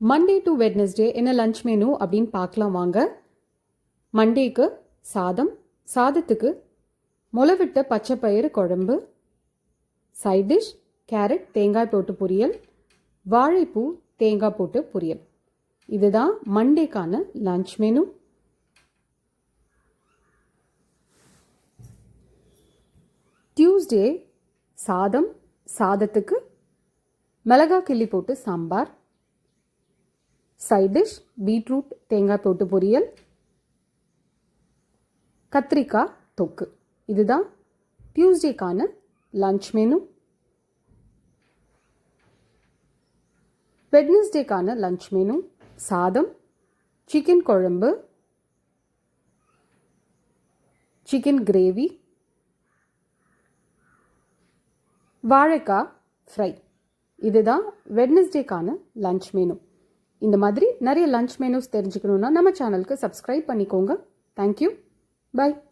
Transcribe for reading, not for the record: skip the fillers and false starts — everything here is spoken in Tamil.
மண்டே டு வெட்னஸ்டே என்ன லஞ்ச் மெனு அப்படின்னு பார்க்கலாம் வாங்க. மண்டேக்கு சாதம், சாதத்துக்கு முளைவிட்ட பச்சைப்பயிறு குழம்பு, சைட் டிஷ் கேரட் தேங்காய் போட்டு பொரியல், வாழைப்பூ தேங்காய் போட்டு பொரியல். இதுதான் மண்டேக்கான லஞ்ச் மெனு. டியூஸ்டே சாதம், சாதத்துக்கு மிளகா கிள்ளி போட்டு சாம்பார், சைட் டிஷ் பீட்ரூட் தேங்காய் போட்டு பொரியல், கத்திரிக்காய் தொக்கு. இதுதான் டியூஸ்டேக்கான லஞ்ச் மெனு. வெட்னஸ்டேக்கான லஞ்ச் மெனு சாதம், சிக்கன் குழம்பு, சிக்கன் கிரேவி, வாழைக்காய் ஃப்ரை. இதுதான் வெட்னஸ்டேக்கான லஞ்ச் மெனு. இந்த மாதிரி நிறைய லஞ்ச் மெனுஸ் தெரிஞ்சுக்கணுன்னா நம்ம சேனலுக்கு சப்ஸ்கிரைப் பண்ணிக்கோங்க. தேங்க்யூ. பை.